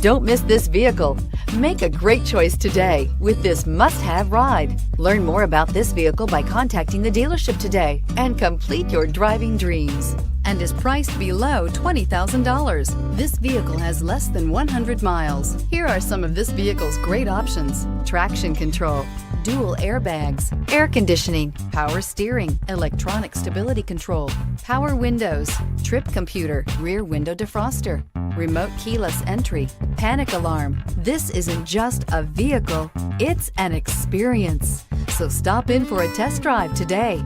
Don't miss this vehicle. Make a great choice today with this must-have ride. Learn more about this vehicle by contacting the dealership today and complete your driving dreams, and is priced below $20,000. This vehicle has less than 100 miles. Here are some of this vehicle's great options: traction control, dual airbags, air conditioning, power steering, electronic stability control, power windows, trip computer, rear window defroster, remote keyless entry, panic alarm. This isn't just a vehicle, it's an experience. So stop in for a test drive today.